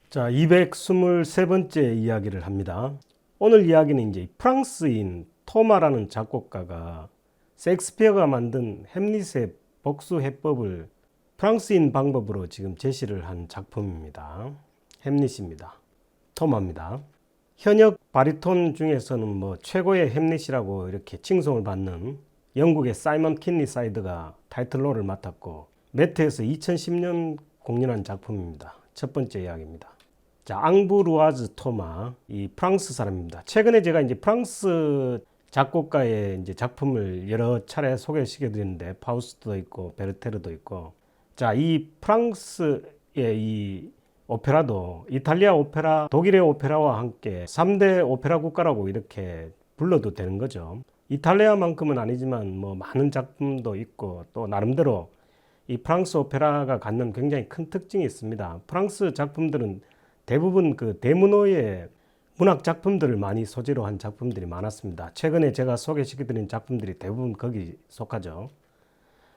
자, 223번째 이야기를 합니다. 오늘 이야기는 이제 프랑스인 토마라는 작곡가가 셰익스피어가 만든 햄릿의 복수 해법을 프랑스인 방법으로 지금 제시를 한 작품입니다. 햄릿입니다. 토마입니다. 현역 바리톤 중에서는 뭐 최고의 햄릿이라고 이렇게 칭송을 받는 영국의 사이먼 킨리 사이드가 타이틀롤을 맡았고 매트에서 2010년 공연한 작품입니다. 첫 번째 이야기입니다. 자, 앙브루아즈 토마, 이 프랑스 사람입니다. 최근에 제가 이제 프랑스 작곡가의 이제 작품을 여러 차례 소개시켜 드렸는데 파우스트도 있고 베르테르도 있고, 자, 이 프랑스의 이 오페라도 이탈리아 오페라, 독일의 오페라와 함께 3대 오페라 국가라고 이렇게 불러도 되는 거죠. 이탈리아만큼은 아니지만 뭐 많은 작품도 있고 또 나름대로 이 프랑스 오페라가 갖는 굉장히 큰 특징이 있습니다. 프랑스 작품들은 대부분 그 대문호의 문학 작품들을 많이 소재로 한 작품들이 많았습니다. 최근에 제가 소개시켜드린 작품들이 대부분 거기 속하죠.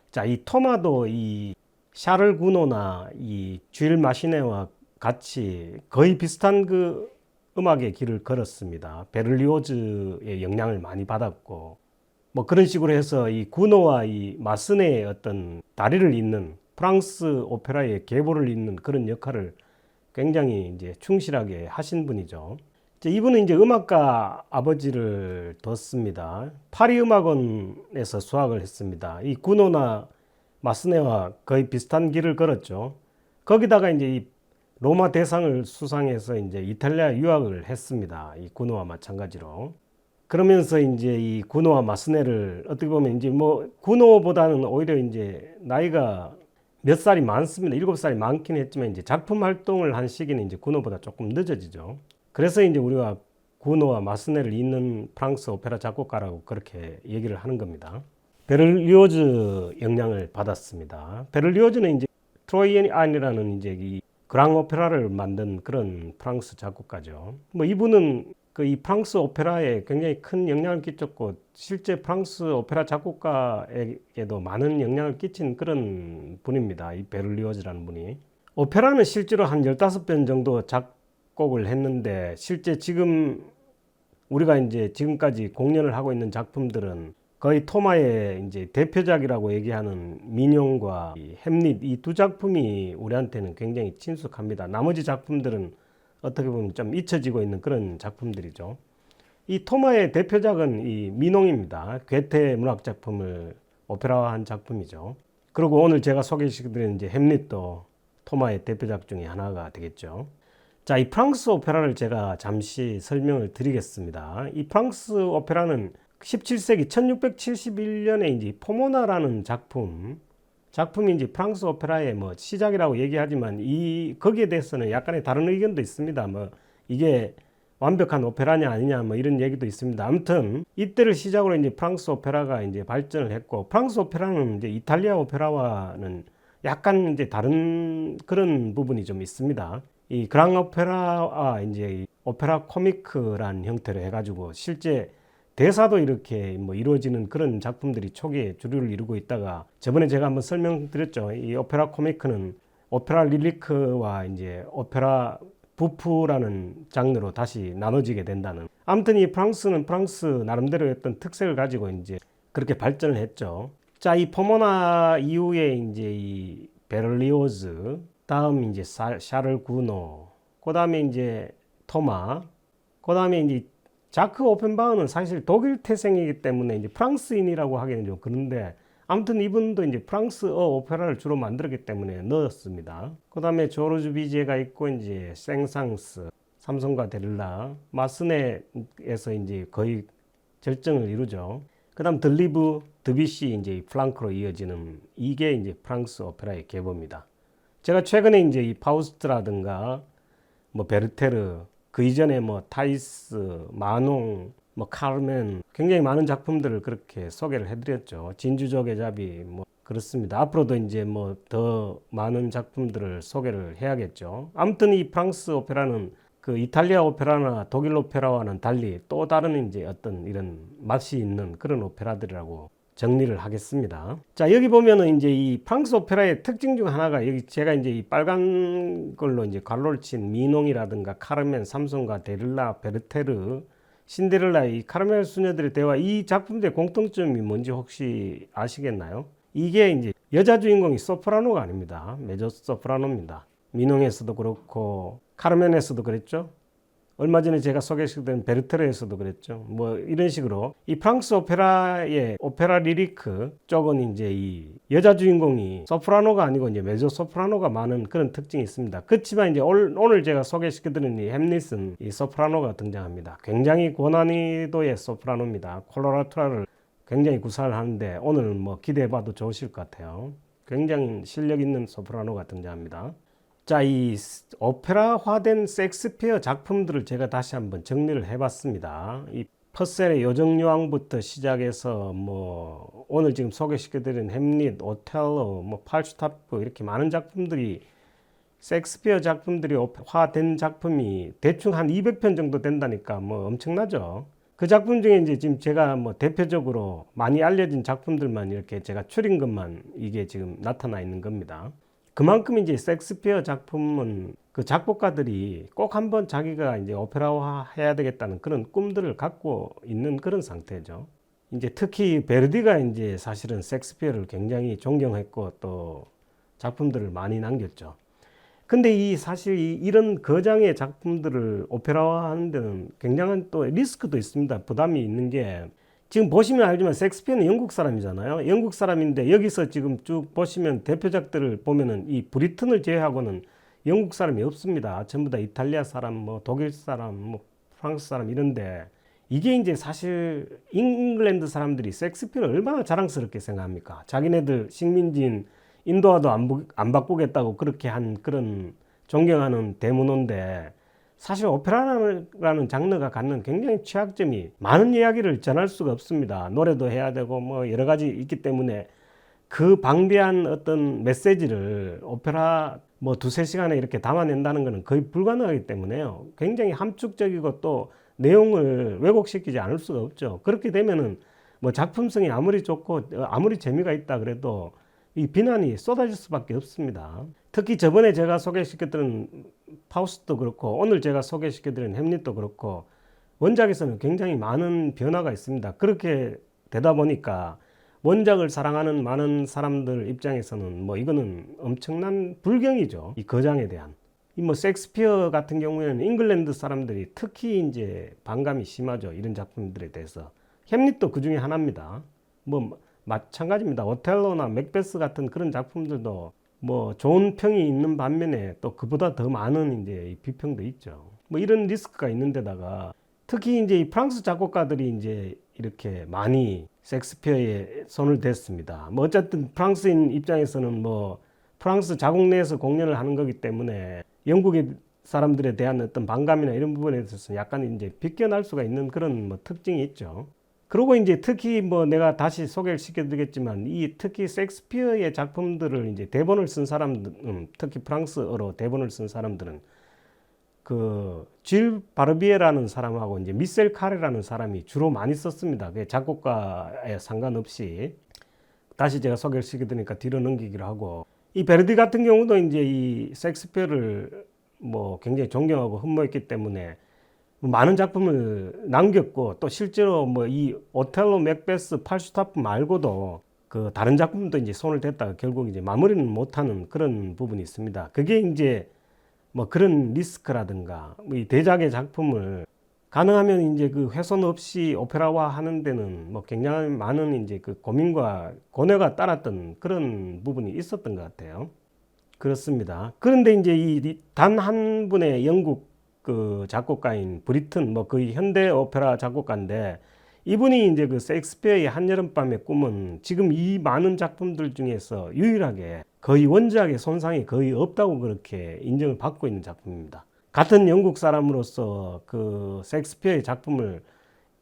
자, 이 토마도 이 샤를 구노나 이 주일 마시네와 같이 거의 비슷한 그 음악의 길을 걸었습니다. 베를리오즈의 영향을 많이 받았고, 뭐 그런 식으로 해서 이 구노와 이 마스네의 어떤 다리를 잇는 프랑스 오페라의 계보를 잇는 그런 역할을 굉장히 이제 충실하게 하신 분이죠. 이분은 이제 음악가 아버지를 뒀습니다. 파리 음악원에서 수학을 했습니다. 이 구노나 마스네와 거의 비슷한 길을 걸었죠. 거기다가 이제 이 로마 대상을 수상해서 이제 이탈리아 유학을 했습니다. 이 구노와 마찬가지로. 그러면서 이제 이 구노와 마스네를 어떻게 보면 이제 뭐 구노보다는 오히려 이제 나이가 몇 살이 많습니다. 7살이 많긴 했지만 이제 작품 활동을 한 시기는 이제 구노보다 조금 늦어지죠. 그래서 이제 우리가 구노와 마스네를 잇는 프랑스 오페라 작곡가라고 그렇게 얘기를 하는 겁니다. 베를리오즈 영향을 받았습니다. 베를리오즈는 이제 트로이안이라는 이제 이 그랑 오페라를 만든 그런 프랑스 작곡가죠. 뭐 이분은 그 이 프랑스 오페라에 굉장히 큰 영향을 끼쳤고 실제 프랑스 오페라 작곡가에게도 많은 영향을 끼친 그런 분입니다. 이 베를리오즈라는 분이. 오페라는 실제로 한 15편 정도 작곡을 했는데 실제 지금 우리가 이제 지금까지 공연을 하고 있는 작품들은 거의 토마의 이제 대표작이라고 얘기하는 민용과 햄릿 이 두 작품이 우리한테는 굉장히 친숙합니다. 나머지 작품들은 어떻게 보면 좀 잊혀지고 있는 그런 작품들이죠. 이 토마의 대표작은 이 민홍입니다. 괴테 문학 작품을 오페라화한 작품이죠. 그리고 오늘 제가 소개시켜드린 이제 햄릿도 토마의 대표작 중에 하나가 되겠죠. 자, 이 프랑스 오페라를 제가 잠시 설명을 드리겠습니다. 이 프랑스 오페라는 17세기 1671년에 이제 포모나라는 작품이 이제 프랑스 오페라의 뭐 시작이라고 얘기하지만 거기에 대해서는 약간의 다른 의견도 있습니다. 뭐 이게 완벽한 오페라냐 아니냐 뭐 이런 얘기도 있습니다. 아무튼 이때를 시작으로 이제 프랑스 오페라가 이제 발전을 했고 프랑스 오페라는 이제 이탈리아 오페라와는 약간 이제 다른 그런 부분이 좀 있습니다. 이 그랑 오페라와 이제 오페라 코미크란 형태로 해가지고 실제 대사도 이렇게 뭐 이루어지는 그런 작품들이 초기에 주류를 이루고 있다가 저번에 제가 한번 설명드렸죠. 이 오페라 코미크는 오페라 릴리크와 이제 오페라 부프라는 장르로 다시 나눠지게 된다는. 아무튼 이 프랑스는 프랑스 나름대로의 어떤 특색을 가지고 이제 그렇게 발전을 했죠. 자, 이 포모나 이후에 이제 이 베를리오즈, 다음 이제 샤를 구노, 그 다음에 이제 토마, 그 다음에 이제 자크 오펜바흐는 사실 독일 태생이기 때문에 이제 프랑스인이라고 하기는 좀 그런데 아무튼 이분도 이제 프랑스어 오페라를 주로 만들었기 때문에 넣었습니다. 그 다음에 조르주 비제가 있고 이제 생상스, 삼성과 데릴라, 마스네에서 이제 거의 절정을 이루죠. 그 다음 들리브, 드뷔시 이제 플랑크로 이어지는 이게 이제 프랑스 오페라의 계보입니다. 제가 최근에 이제 이 파우스트라든가 뭐 베르테르 그 이전에 뭐 타이스, 마농, 뭐 카르멘 굉장히 많은 작품들을 그렇게 소개를 해드렸죠. 진주족의 자비 뭐 그렇습니다. 앞으로도 이제 뭐 더 많은 작품들을 소개를 해야겠죠. 아무튼 이 프랑스 오페라는 그 이탈리아 오페라나 독일 오페라와는 달리 또 다른 이제 어떤 이런 맛이 있는 그런 오페라들이라고 정리를 하겠습니다. 자, 여기 보면은 이제 이 프랑스 오페라의 특징 중 하나가 여기 제가 이제 이 빨간 걸로 이제 괄호를 친 미농이라든가 카르멘, 삼손과 데릴라, 베르테르, 신데렐라 이 카르멜 수녀들의 대화 이 작품들의 공통점이 뭔지 혹시 아시겠나요? 이게 이제 여자 주인공이 소프라노가 아닙니다. 메조 소프라노입니다. 미농에서도 그렇고 카르멘에서도 그랬죠. 얼마 전에 제가 소개시켜드린 베르테르에서도 그랬죠. 뭐 이런 식으로 이 프랑스 오페라의 오페라 리리크 쪽은 이제 이 여자 주인공이 소프라노가 아니고 이제 메조 소프라노가 많은 그런 특징이 있습니다. 그렇지만 이제 오늘 제가 소개시켜드린 이 햄릿은 이 소프라노가 등장합니다. 굉장히 고난이도의 소프라노입니다. 콜로라투라를 굉장히 구사를 하는데 오늘 뭐 기대해봐도 좋으실 것 같아요. 굉장히 실력 있는 소프라노가 등장합니다. 자, 이 오페라화된 셰익스피어 작품들을 제가 다시 한번 정리를 해봤습니다. 이 퍼셀의 요정요왕부터 시작해서 뭐 오늘 지금 소개시켜드린 햄릿, 오텔로, 뭐 팔슈타프 이렇게 많은 작품들이 셰익스피어 작품들이 화된 작품이 대충 한 200편 정도 된다니까 뭐 엄청나죠. 그 작품 중에 이제 지금 제가 뭐 대표적으로 많이 알려진 작품들만 이렇게 제가 추린 것만 이게 지금 나타나 있는 겁니다. 그만큼 이제 셰익스피어 작품은 그 작곡가들이 꼭 한번 자기가 이제 오페라화 해야 되겠다는 그런 꿈들을 갖고 있는 그런 상태죠. 이제 특히 베르디가 이제 사실은 셰익스피어를 굉장히 존경했고 또 작품들을 많이 남겼죠. 근데 이 사실 이런 거장의 작품들을 오페라화 하는 데는 굉장한 또 리스크도 있습니다. 부담이 있는 게 지금 보시면 알지만 셰익스피어는 영국 사람이잖아요. 영국 사람인데 여기서 지금 쭉 보시면 대표작들을 보면은 이 브리튼을 제외하고는 영국 사람이 없습니다. 전부 다 이탈리아 사람, 뭐 독일 사람, 뭐 프랑스 사람 이런데 이게 이제 사실 잉글랜드 사람들이 셰익스피어를 얼마나 자랑스럽게 생각합니까? 자기네들 식민지인 인도와도 안 바꾸겠다고 그렇게 한 그런 존경하는 대문호인데 사실 오페라라는 장르가 갖는 굉장히 취약점이 많은 이야기를 전할 수가 없습니다. 노래도 해야 되고 뭐 여러 가지 있기 때문에 그 방대한 어떤 메시지를 오페라 뭐 두세 시간에 이렇게 담아낸다는 것은 거의 불가능하기 때문에요. 굉장히 함축적이고 또 내용을 왜곡시키지 않을 수가 없죠. 그렇게 되면은 뭐 작품성이 아무리 좋고 아무리 재미가 있다 그래도 이 비난이 쏟아질 수밖에 없습니다. 특히 저번에 제가 소개시켰던 파우스트도 그렇고 오늘 제가 소개시켜드린 햄릿도 그렇고 원작에서는 굉장히 많은 변화가 있습니다. 그렇게 되다 보니까 원작을 사랑하는 많은 사람들 입장에서는 뭐 이거는 엄청난 불경이죠. 이 거장에 대한. 이 뭐 셰익스피어 같은 경우에는 잉글랜드 사람들이 특히 이제 반감이 심하죠. 이런 작품들에 대해서. 햄릿도 그 중에 하나입니다. 뭐 마찬가지입니다. 오텔로나 맥베스 같은 그런 작품들도 뭐 좋은 평이 있는 반면에 또 그보다 더 많은 이제 비평도 있죠. 뭐 이런 리스크가 있는 데다가 특히 이제 이 프랑스 작곡가들이 이제 이렇게 많이 셰익스피어에 손을 댔습니다. 뭐 어쨌든 프랑스인 입장에서는 뭐 프랑스 자국 내에서 공연을 하는 거기 때문에 영국의 사람들에 대한 어떤 반감이나 이런 부분에 있어서 약간 이제 비껴날 수가 있는 그런 뭐 특징이 있죠. 그리고 이제 특히 뭐 내가 다시 소개를 시켜드리겠지만 이 특히 셰익스피어의 작품들을 이제 대본을 쓴 사람들, 특히 프랑스어로 대본을 쓴 사람들은 그 질 바르비에라는 사람하고 이제 미셀 카레라는 사람이 주로 많이 썼습니다. 그 작곡가에 상관없이 다시 제가 소개를 시켜드리니까 뒤로 넘기기로 하고 이 베르디 같은 경우도 이제 이 셰익스피어를 뭐 굉장히 존경하고 흠모했기 때문에 많은 작품을 남겼고 또 실제로 뭐 이 오텔로, 맥베스, 팔슈타프 말고도 그 다른 작품도 이제 손을 댔다가 결국 이제 마무리는 못하는 그런 부분이 있습니다. 그게 이제 뭐 그런 리스크라든가 뭐 이 대작의 작품을 가능하면 이제 그 훼손 없이 오페라화 하는 데는 뭐 굉장히 많은 이제 그 고민과 고뇌가 따랐던 그런 부분이 있었던 것 같아요. 그렇습니다. 그런데 이제 이 단 한 분의 영국 그 작곡가인 브리튼 뭐 거의 현대 오페라 작곡가인데 이분이 이제 그 셰익스피어의 한여름밤의 꿈은 지금 이 많은 작품들 중에서 유일하게 거의 원작의 손상이 거의 없다고 그렇게 인정을 받고 있는 작품입니다. 같은 영국 사람으로서 그 셰익스피어의 작품을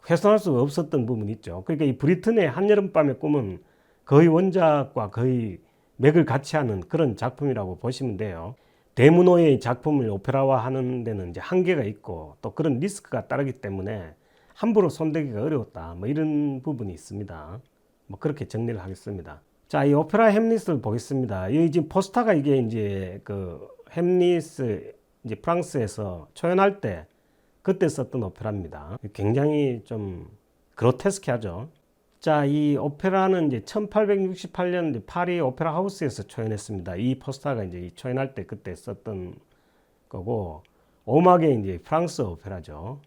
훼손할 수가 없었던 부분이 있죠. 그러니까 이 브리튼의 한여름밤의 꿈은 거의 원작과 거의 맥을 같이 하는 그런 작품이라고 보시면 돼요. 대문호의 작품을 오페라화 하는 데는 이제 한계가 있고 또 그런 리스크가 따르기 때문에 함부로 손대기가 어려웠다. 뭐 이런 부분이 있습니다. 뭐 그렇게 정리를 하겠습니다. 자, 이 오페라 햄릿을 보겠습니다. 이 지금 포스터가 이게 이제 그 햄릿을 이제 프랑스에서 초연할 때 그때 썼던 오페라입니다. 굉장히 좀 그로테스크하죠. 자, 이 오페라는 이제 1868년 파리 오페라 하우스에서 초연했습니다. 이 포스터가 이제 초연할 때 그때 썼던 거고, 오막의 이제 프랑스 오페라죠.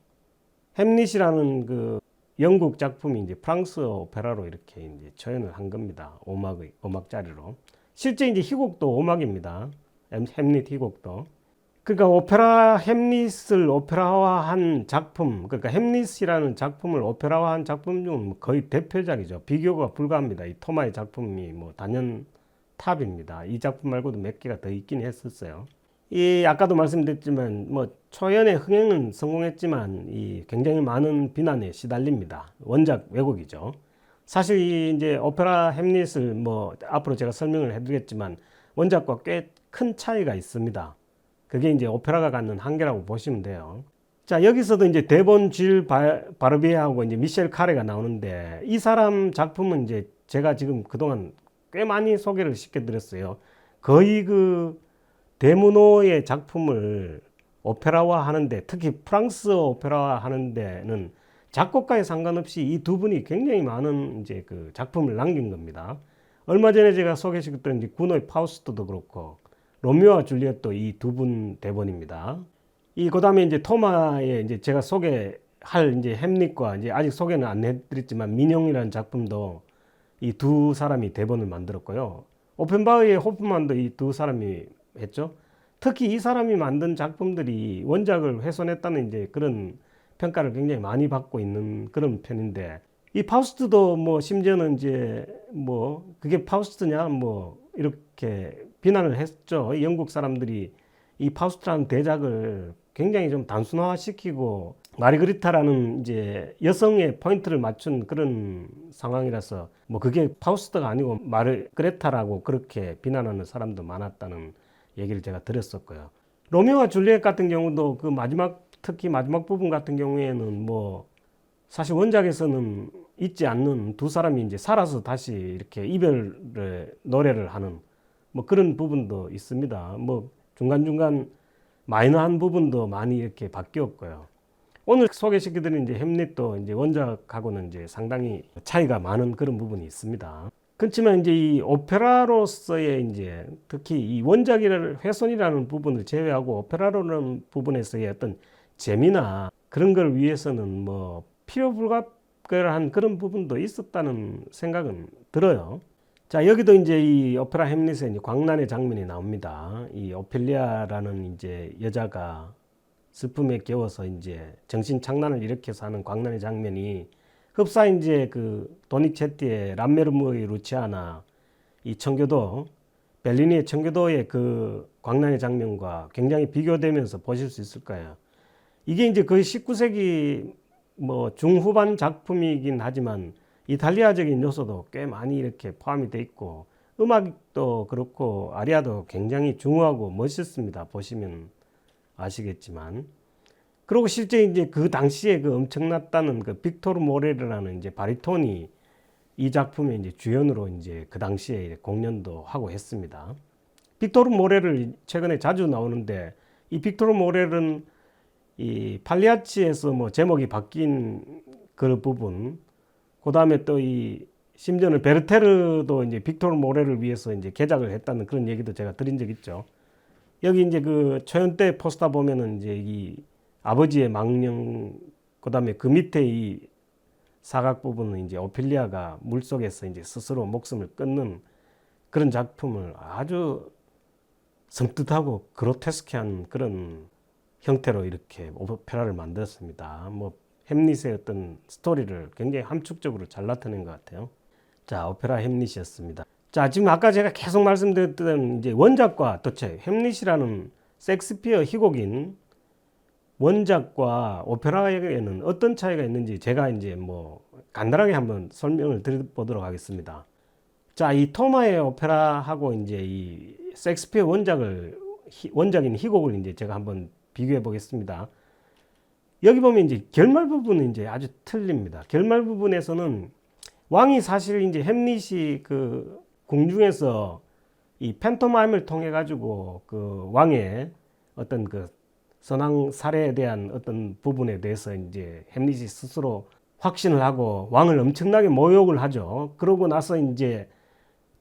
햄릿이라는 그 영국 작품이 이제 프랑스 오페라로 이렇게 이제 초연을 한 겁니다. 오막짜리로. 실제 이제 희곡도 오막입니다. 햄릿 희곡도. 그러니까 오페라 햄릿을 오페라화한 작품, 그러니까 햄릿이라는 작품을 오페라화한 작품 중 거의 대표작이죠. 비교가 불가합니다. 이 토마의 작품이 뭐 단연 탑입니다. 이 작품 말고도 몇 개가 더 있긴 했었어요. 이 아까도 말씀드렸지만 뭐 초연의 흥행은 성공했지만 이 굉장히 많은 비난에 시달립니다. 원작 왜곡이죠. 사실 이 이제 오페라 햄릿을 뭐 앞으로 제가 설명을 해드리겠지만 원작과 꽤 큰 차이가 있습니다. 그게 이제 오페라가 갖는 한계라고 보시면 돼요. 자, 여기서도 이제 데본 줄 바르비에하고 이제 미셸 카레가 나오는데 이 사람 작품은 이제 제가 지금 그동안 꽤 많이 소개를 시켜드렸어요. 거의 그 데무노의 작품을 오페라화 하는데, 특히 프랑스 오페라화 하는 데는 작곡가에 상관없이 이 두 분이 굉장히 많은 이제 그 작품을 남긴 겁니다. 얼마 전에 제가 소개시켰던 이제 구노의 파우스트도 그렇고 로미오와 줄리엣도 이 두 분 대본입니다. 그다음에 이제 토마의 이제 제가 소개할 이제 햄릿과 이제 아직 소개는 안 해드렸지만 민용이라는 작품도 이 두 사람이 대본을 만들었고요. 오펜바흐의 호프만도 이 두 사람이 했죠. 특히 이 사람이 만든 작품들이 원작을 훼손했다는 이제 그런 평가를 굉장히 많이 받고 있는 그런 편인데, 이 파우스트도 뭐 심지어는 이제 뭐 그게 파우스트냐 뭐 이렇게 비난을 했죠. 영국 사람들이 이 파우스트라는 대작을 굉장히 좀 단순화시키고 마르그리타라는 이제 여성의 포인트를 맞춘 그런 상황이라서 뭐 그게 파우스트가 아니고 마르그레타라고 그렇게 비난하는 사람도 많았다는 얘기를 제가 드렸었고요. 로미오와 줄리엣 같은 경우도 그 특히 마지막 부분 같은 경우에는 뭐 사실 원작에서는 있지 않는 두 사람이 이제 살아서 다시 이렇게 이별의 노래를 하는 뭐 그런 부분도 있습니다. 뭐 중간중간 마이너한 부분도 많이 이렇게 바뀌었고요. 오늘 소개시켜드린 이제 햄릿도 이제 원작하고는 이제 상당히 차이가 많은 그런 부분이 있습니다. 그렇지만 이제 이 오페라로서의 이제 특히 이 원작이라는 훼손이라는 부분을 제외하고 오페라로는 부분에서의 어떤 재미나 그런 걸 위해서는 뭐 필요 불가한 그런 부분도 있었다는 생각은 들어요. 자, 여기도 이제 이 오페라 햄릿에 이제 광란의 장면이 나옵니다. 이 오펠리아라는 이제 여자가 슬픔에 겨워서 이제 정신 착란을 일으켜서 하는 광란의 장면이 흡사 이제 그 도니체티의 람메르무의 루치아나 이 청교도 벨리니의 청교도의 그 광란의 장면과 굉장히 비교되면서 보실 수 있을 거예요. 이게 이제 거의 19세기 뭐 중후반 작품이긴 하지만 이탈리아적인 요소도 꽤 많이 이렇게 포함이 돼 있고 음악도 그렇고 아리아도 굉장히 중후하고 멋있습니다. 보시면 아시겠지만. 그리고 실제 이제 그 당시에 그 엄청났다는 그 빅토르 모레르라는 이제 바리톤이 이 작품의 이제 주연으로 이제 그 당시에 공연도 하고 했습니다. 빅토르 모레르 최근에 자주 나오는데 이 빅토르 모레르는 이 팔리아치에서 뭐 제목이 바뀐 그 부분, 그 다음에 또 이 심지어는 베르테르도 이제 빅토르 모레를 위해서 이제 개작을 했다는 그런 얘기도 제가 드린 적 있죠. 여기 이제 그 초연 때 포스터 보면은 이제 이 아버지의 망령, 그 다음에 그 밑에 이 사각 부분은 이제 오피리아가 물속에서 이제 스스로 목숨을 끊는 그런 작품을 아주 섬뜩하고 그로테스크한 그런 형태로 이렇게 오페라를 만들었습니다. 뭐 햄릿의 어떤 스토리를 굉장히 함축적으로 잘 나타낸 것 같아요. 자, 오페라 햄릿이었습니다. 자, 지금 아까 제가 계속 말씀드렸던 이제 원작과 도체 햄릿이라는 셰익스피어 희곡인 원작과 오페라에는 어떤 차이가 있는지 제가 이제 뭐 간단하게 한번 설명을 드려보도록 하겠습니다. 자, 이 토마의 오페라하고 이제 이 셰익스피어 원작인 희곡을 이제 제가 한번 비교해 보겠습니다. 여기 보면 이제 결말 부분은 이제 아주 틀립니다. 결말 부분에서는 왕이 사실 이제 햄릿이 그 궁중에서 이 팬토마임을 통해 가지고 그 왕의 어떤 그 선왕 살해에 대한 어떤 부분에 대해서 이제 햄릿이 스스로 확신을 하고 왕을 엄청나게 모욕을 하죠. 그러고 나서 이제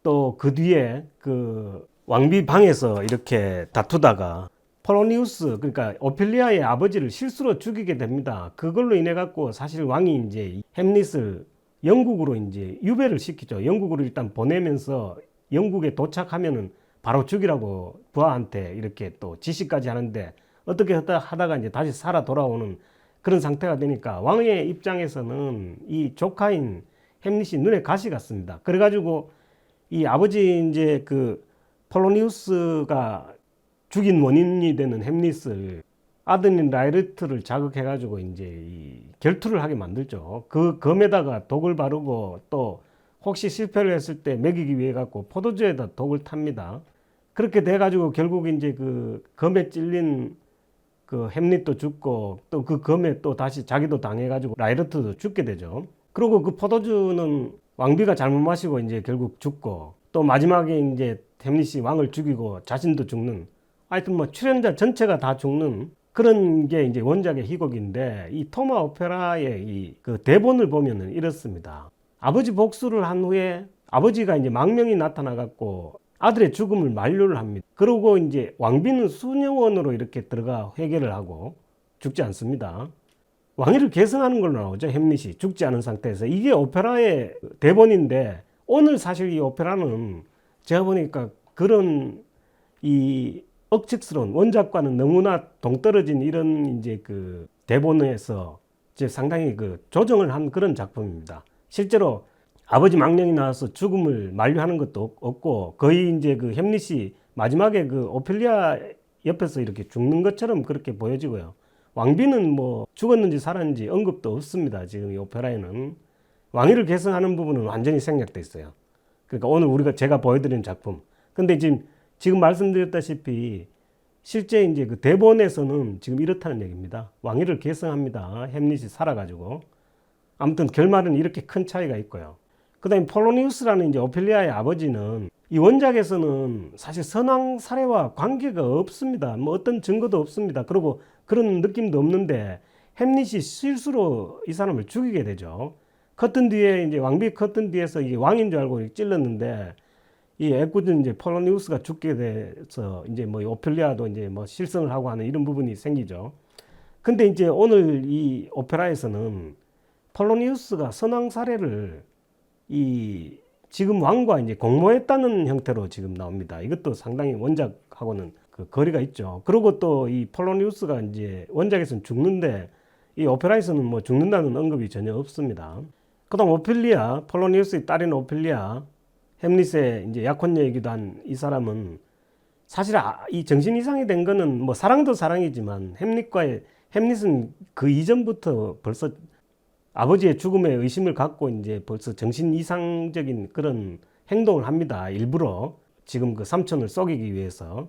또 그 뒤에 그 왕비 방에서 이렇게 다투다가 폴로니우스 그러니까 오피리아의 아버지를 실수로 죽이게 됩니다. 그걸로 인해 갖고 사실 왕이 이제 햄릿을 영국으로 이제 유배를 시키죠. 영국으로 일단 보내면서 영국에 도착하면은 바로 죽이라고 부하한테 이렇게 또 지시까지 하는데 어떻게 하다가 이제 다시 살아 돌아오는 그런 상태가 되니까 왕의 입장에서는 이 조카인 햄릿이 눈에 가시 같습니다. 그래가지고 이 아버지 이제 그 폴로니우스가 죽인 원인이 되는 햄릿을 아드님 라이르트를 자극해가지고 이제 이 결투를 하게 만들죠. 그 검에다가 독을 바르고 또 혹시 실패를 했을 때 먹이기 위해 갖고 포도주에다 독을 탑니다. 그렇게 돼가지고 결국 이제 그 검에 찔린 그 햄릿도 죽고 또 그 검에 또 다시 자기도 당해가지고 라이르트도 죽게 되죠. 그리고 그 포도주는 왕비가 잘못 마시고 이제 결국 죽고 또 마지막에 이제 햄릿이 왕을 죽이고 자신도 죽는 하여튼 뭐 출연자 전체가 다 죽는 그런 게 이제 원작의 희곡인데 이 토마 오페라의 이 그 대본을 보면은 이렇습니다. 아버지 복수를 한 후에 아버지가 이제 망명이 나타나 갖고 아들의 죽음을 만류를 합니다. 그러고 이제 왕비는 수녀원으로 이렇게 들어가 회개를 하고 죽지 않습니다. 왕위를 계승하는 걸로 나오죠. 햄릿이 죽지 않은 상태에서. 이게 오페라의 대본인데 오늘 사실 이 오페라는 제가 보니까 그런 이 억측스러운 원작과는 너무나 동떨어진 이런 이제 그 대본에서 이제 상당히 그 조정을 한 그런 작품입니다. 실제로 아버지 망령이 나와서 죽음을 만류하는 것도 없고 거의 이제 그 햄릿이 마지막에 그 오피리아 옆에서 이렇게 죽는 것처럼 그렇게 보여지고요. 왕비는 뭐 죽었는지 살았는지 언급도 없습니다. 지금 이 오페라에는 왕위를 계승하는 부분은 완전히 생략돼 있어요. 그러니까 오늘 제가 보여드린 작품. 근데 지금 말씀드렸다시피 실제 이제 그 대본에서는 지금 이렇다는 얘기입니다. 왕위를 계승합니다. 햄릿이 살아가지고. 아무튼 결말은 이렇게 큰 차이가 있고요. 그 다음에 폴로니우스라는 이제 오피리아의 아버지는 이 원작에서는 사실 선왕 살해와 관계가 없습니다. 뭐 어떤 증거도 없습니다. 그리고 그런 느낌도 없는데 햄릿이 실수로 이 사람을 죽이게 되죠. 커튼 뒤에 이제 왕비 커튼 뒤에서 이게 왕인 줄 알고 찔렀는데 이 애꿎은 이제 폴로니우스가 죽게 돼서 이제 뭐 오피리아도 이제 뭐 실성을 하고 하는 이런 부분이 생기죠. 근데 이제 오늘 이 오페라에서는 폴로니우스가 선왕 살해를 이 지금 왕과 이제 공모했다는 형태로 지금 나옵니다. 이것도 상당히 원작하고는 그 거리가 있죠. 그리고 또 이 폴로니우스가 이제 원작에서는 죽는데 이 오페라에서는 뭐 죽는다는 언급이 전혀 없습니다. 그다음 오피리아, 폴로니우스의 딸인 오피리아, 햄릿의 이제 약혼녀이기도 한 이 사람은 사실 이 정신 이상이 된 거는 뭐 사랑도 사랑이지만 햄릿은 그 이전부터 벌써 아버지의 죽음에 의심을 갖고 이제 벌써 정신 이상적인 그런 행동을 합니다. 일부러 지금 그 삼촌을 속이기 위해서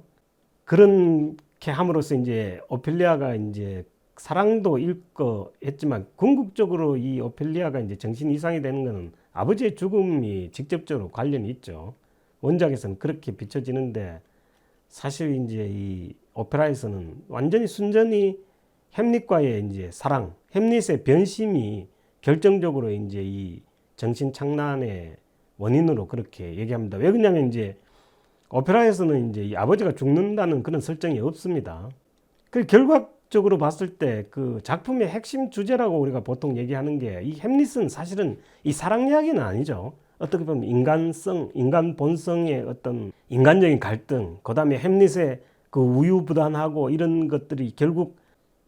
그렇게 함으로써 이제 오피리아가 이제 사랑도 잃고 했지만 궁극적으로 이 오피리아가 이제 정신 이상이 되는 것은 아버지의 죽음이 직접적으로 관련이 있죠. 원작에서는 그렇게 비춰지는데 사실 이제 이 오페라에서는 완전히 순전히 햄릿과의 이제 사랑, 햄릿의 변심이 결정적으로 이제 이 정신 착란의 원인으로 그렇게 얘기합니다. 왜 그러냐면 이제 오페라에서는 이제 이 아버지가 죽는다는 그런 설정이 없습니다. 그 결과적으로 봤을 때 그 작품의 핵심 주제라고 우리가 보통 얘기하는 게 이 햄릿은 사실은 이 사랑 이야기는 아니죠. 어떻게 보면 인간 본성의 어떤 인간적인 갈등, 그 다음에 햄릿의 그 우유부단하고 이런 것들이 결국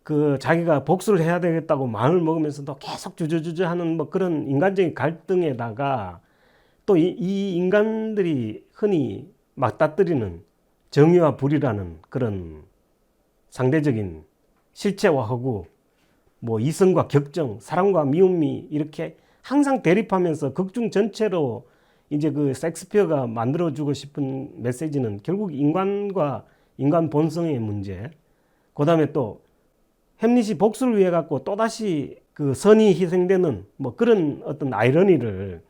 그 자기가 복수를 해야 되겠다고 마음을 먹으면서도 계속 주저주저 하는 뭐 그런 인간적인 갈등에다가 또 이 인간들이 흔히 맞닥뜨리는 정의와 불이라는 그런 상대적인 실체와 허구, 뭐 이성과 격정, 사랑과 미움이 이렇게 항상 대립하면서 극중 전체로 이제 그 셰익스피어가 만들어주고 싶은 메시지는 결국 인간과 인간 본성의 문제, 그 다음에 또 햄릿이 복수를 위해 갖고 또다시 그 선이 희생되는 뭐 그런 어떤 아이러니를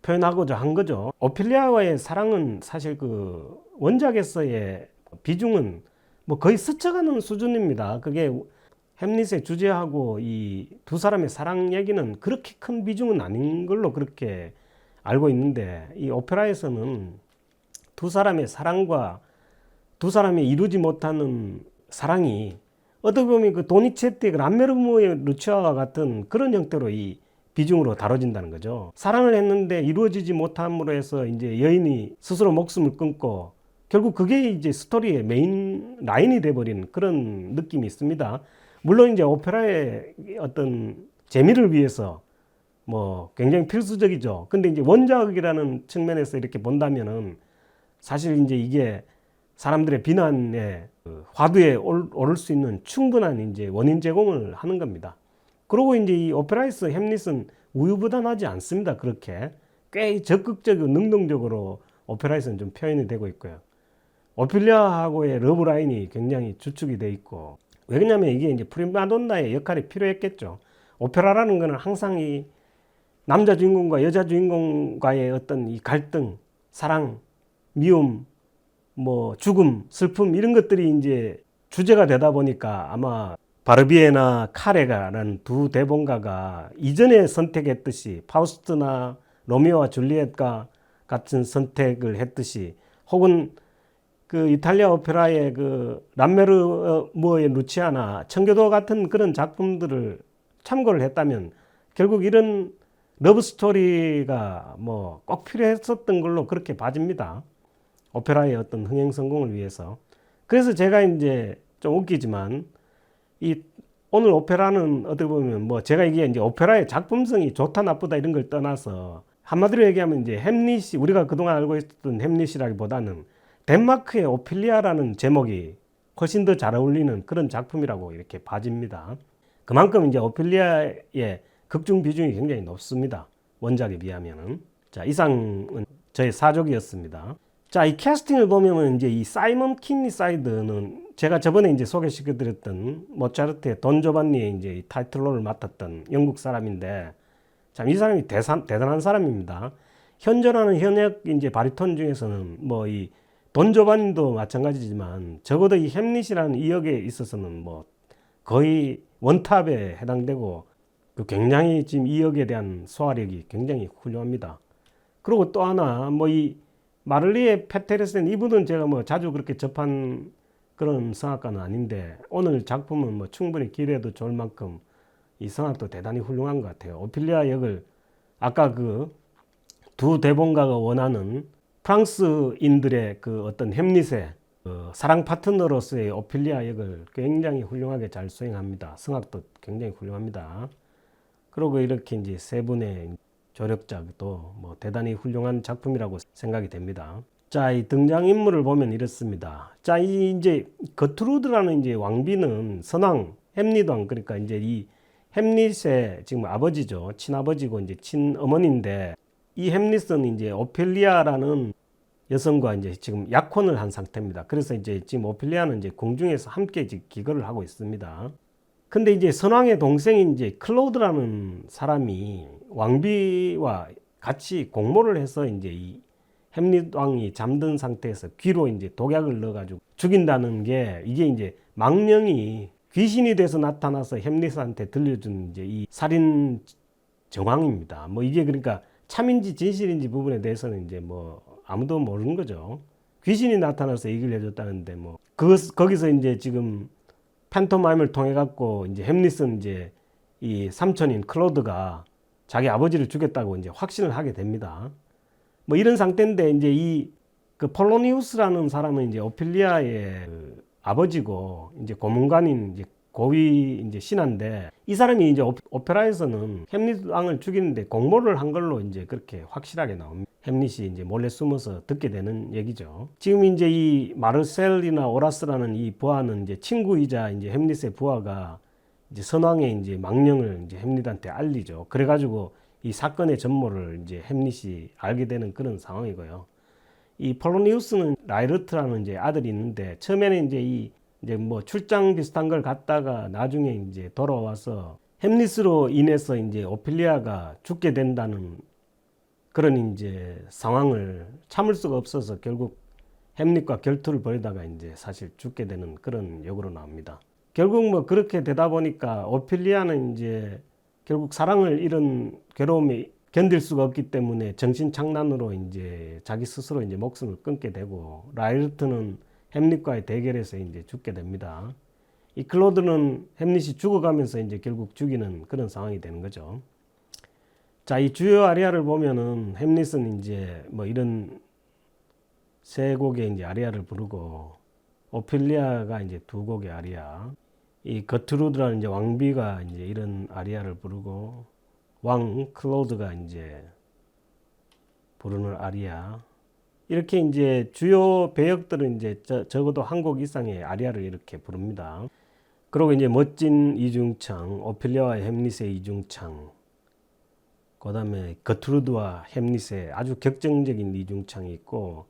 표현하고자 한 거죠. 오피리아와의 사랑은 사실 그 원작에서의 비중은 뭐 거의 스쳐가는 수준입니다. 그게 햄릿의 주제하고 이 두 사람의 사랑 얘기는 그렇게 큰 비중은 아닌 걸로 그렇게 알고 있는데, 이 오페라에서는 두 사람의 사랑과 두 사람이 이루지 못하는 사랑이 어떻게 보면 그 도니체티의 람메르모의 루치아와 같은 그런 형태로 이 비중으로 다뤄진다는 거죠. 사랑을 했는데 이루어지지 못함으로 해서 이제 여인이 스스로 목숨을 끊고 결국 그게 이제 스토리의 메인 라인이 돼버린 그런 느낌이 있습니다. 물론 이제 오페라의 어떤 재미를 위해서 뭐 굉장히 필수적이죠. 근데 이제 원작이라는 측면에서 이렇게 본다면은 사실 이제 이게 사람들의 비난에 화두에 오를 수 있는 충분한 이제 원인 제공을 하는 겁니다. 그리고 이제 이 오페라에서 햄릿은 우유부단하지 않습니다. 그렇게 꽤 적극적이고 능동적으로 오페라에서는 좀 표현이 되고 있고요. 오피리아하고의 러브라인이 굉장히 주축이 돼 있고, 왜냐면 이게 이제 프리마돈나의 역할이 필요했겠죠. 오페라라는 거는 항상 이 남자 주인공과 여자 주인공과의 어떤 이 갈등, 사랑, 미움, 뭐 죽음, 슬픔 이런 것들이 이제 주제가 되다 보니까 아마 바르비에나 카레가라는 두 대본가가 이전에 선택했듯이 파우스트나 로미오와 줄리엣과 같은 선택을 했듯이, 혹은 그 이탈리아 오페라의 그 람메르모의 루치아나 청교도 같은 그런 작품들을 참고를 했다면 결국 이런 러브 스토리가 뭐 꼭 필요했었던 걸로 그렇게 봐집니다. 오페라의 어떤 흥행 성공을 위해서. 그래서 제가 이제 좀 웃기지만 이 오늘 오페라는 어떻게 보면 뭐 제가 이게 이제 오페라의 작품성이 좋다 나쁘다 이런 걸 떠나서 한마디로 얘기하면 이제 햄릿이, 우리가 그동안 알고 있었던 햄릿이라기보다는 덴마크의 오피리아라는 제목이 훨씬 더 잘 어울리는 그런 작품이라고 이렇게 봐집니다. 그만큼 이제 오피리아의 극중 비중이 굉장히 높습니다. 원작에 비하면은. 자, 이상은 저의 사족이었습니다. 자, 이 캐스팅을 보면 이제 이 사이먼 킨리사이드는 제가 저번에 이제 소개시켜드렸던 모차르트의 돈 조반니의 이제 타이틀롤을 맡았던 영국 사람인데, 참 이 사람이 대단한 사람입니다. 현존하는 현역 이제 바리톤 중에서는 뭐 이 돈 조반니도 마찬가지지만 적어도 이 햄릿이라는 이 역에 있어서는 뭐 거의 원탑에 해당되고, 그 굉장히 지금 이 역에 대한 소화력이 굉장히 훌륭합니다. 그리고 또 하나 뭐 이 마를리의 페테르센, 이분은 제가 뭐 자주 그렇게 접한 그런 성악가는 아닌데 오늘 작품은 뭐 충분히 기대해도 좋을 만큼 이 성악도 대단히 훌륭한 것 같아요. 오피리아 역을 아까 그 두 대본가가 원하는 프랑스인들의 그 어떤 햄릿의 그 사랑 파트너로서의 오피리아 역을 굉장히 훌륭하게 잘 수행합니다. 성악도 굉장히 훌륭합니다. 그리고 이렇게 이제 세 분의 조력작도 뭐 대단히 훌륭한 작품이라고 생각이 됩니다. 자, 이 등장인물을 보면 이렇습니다. 자, 이 이제 거트루드라는 이제 왕비는 선왕, 햄릿 왕, 그러니까 이제 이 햄릿의 지금 아버지죠. 친아버지고 이제 친어머니인데, 이 햄릿은 이제 오펠리아라는 여성과 이제 지금 약혼을 한 상태입니다. 그래서 이제 지금 오펠리아는 이제 궁중에서 함께 이제 기거를 하고 있습니다. 근데 이제 선왕의 동생인 이제 클로드라는 사람이 왕비와 같이 공모를 해서 이제 이 햄릿 왕이 잠든 상태에서 귀로 이제 독약을 넣어가지고 죽인다는 게, 이게 이제 망령이 귀신이 돼서 나타나서 햄릿한테 들려준 이제 이 살인 정황입니다. 뭐 이게 그러니까 참인지 진실인지 부분에 대해서는 이제 뭐 아무도 모르는 거죠. 귀신이 나타나서 얘기를 해줬다는데 뭐 거기서 이제 지금 판토마임을 통해 갖고 이제 햄릿은 이제 이 삼촌인 클로드가 자기 아버지를 죽였다고 이제 확신을 하게 됩니다. 뭐 이런 상태인데, 이제 이 그 폴로니우스라는 사람은 이제 오피리아의 그 아버지고 이제 고문관인 이제 고위 이제 신하인데, 이 사람이 이제 오페라에서는 햄릿 왕을 죽이는데 공모를 한 걸로 이제 그렇게 확실하게 나옵니다. 햄릿이 이제 몰래 숨어서 듣게 되는 얘기죠. 지금 이제 이 마르셀이나 오라스라는 이 부하는 이제 친구이자 이제 햄릿의 부하가 이제 선왕의 이제 망령을 이제 햄릿한테 알리죠. 그래가지고 이 사건의 전모를 이제 햄릿이 알게 되는 그런 상황이고요. 이 폴로니우스는 라이르트라는 이제 아들이 있는데, 처음에는 이제 뭐 출장 비슷한 걸 갔다가 나중에 이제 돌아와서 햄릿으로 인해서 이제 오피리아가 죽게 된다는 그런 이제 상황을 참을 수가 없어서 결국 햄릿과 결투를 벌이다가 이제 사실 죽게 되는 그런 역으로 나옵니다. 결국 뭐 그렇게 되다 보니까 오피리아는 이제 결국 사랑을 잃은 괴로움에 견딜 수가 없기 때문에 정신착란으로 이제 자기 스스로 이제 목숨을 끊게 되고, 라이르트는 햄릿과의 대결에서 이제 죽게 됩니다. 이 클로드는 햄릿이 죽어가면서 이제 결국 죽이는 그런 상황이 되는 거죠. 자, 이 주요 아리아를 보면은 햄릿은 이제 뭐 이런 세 곡의 이제 아리아를 부르고, 오피리아가 이제 두 곡의 아리아, 이 거트루드라는 이제 왕비가 이제 이런 아리아를 부르고, 왕 클로드가 이제 부르는 아리아, 이렇게 이제 주요 배역들은 이제 적어도 한 곡 이상의 아리아를 이렇게 부릅니다. 그리고 이제 멋진 이중창, 오피리아와 햄릿의 이중창, 그 다음에 거트루드와 햄릿의 아주 격정적인 이중창이 있고,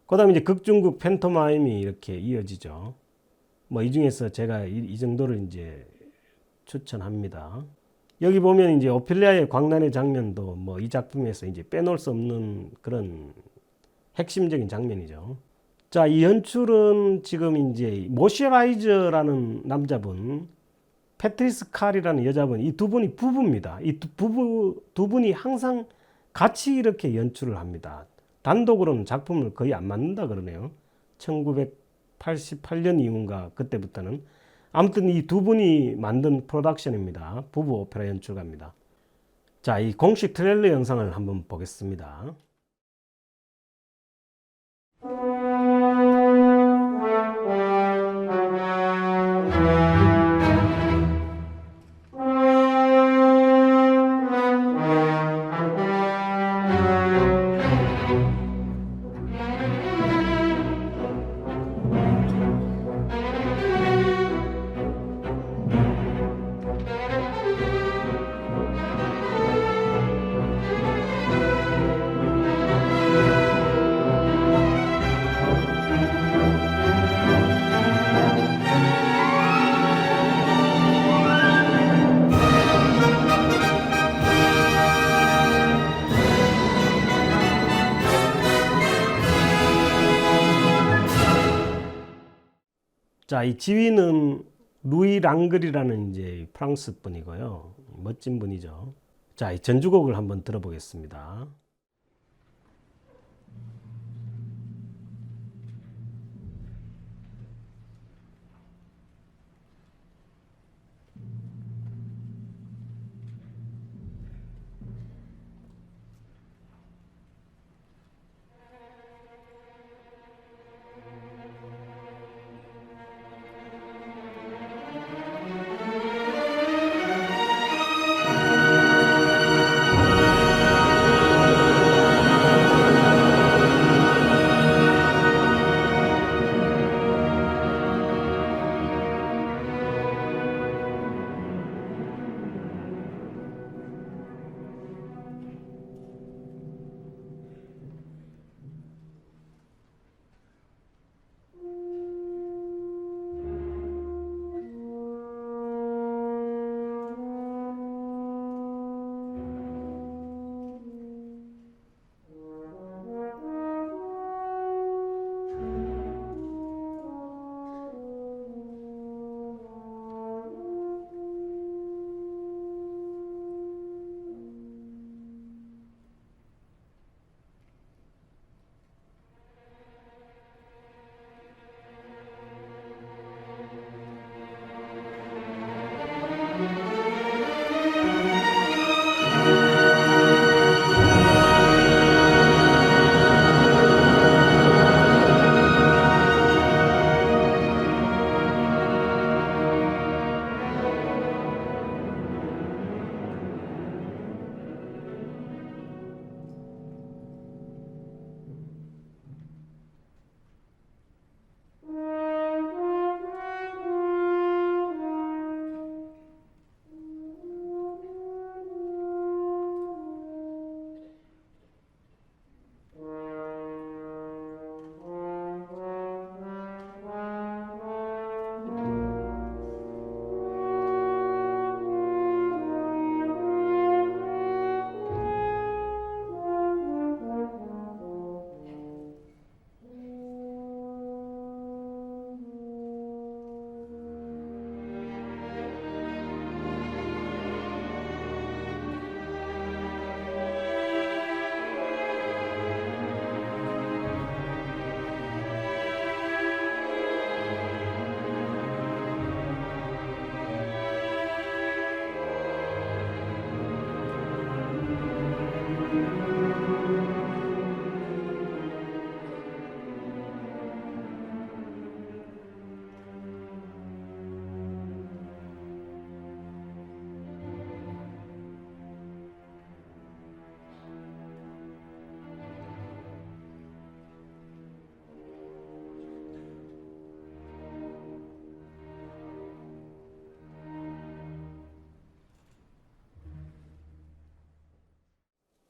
그 다음에 이제 극중극 팬토마임이 이렇게 이어지죠. 뭐 이 중에서 제가 이 정도를 이제 추천합니다. 여기 보면 이제 오피리아의 광란의 장면도 뭐 이 작품에서 이제 빼놓을 수 없는 그런 핵심적인 장면이죠. 자, 이 연출은 지금 이제 모셔라이저라는 남자분, 패트리스 칼이라는 여자분, 이 두 분이 부부입니다. 이 두 분이 항상 같이 이렇게 연출을 합니다. 단독으로는 작품을 거의 안 만든다 그러네요. 1988년 이후인가 그때부터는. 아무튼 이 두 분이 만든 프로덕션입니다. 부부 오페라 연출가입니다. 자, 이 공식 트레일러 영상을 한번 보겠습니다. 자, 이 지휘는 루이 랑글이라는 이제 프랑스 분이고요. 멋진 분이죠. 자, 이 전주곡을 한번 들어보겠습니다.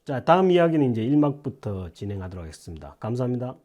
자, 다음 이야기는 이제 1막부터 진행하도록 하겠습니다. 감사합니다.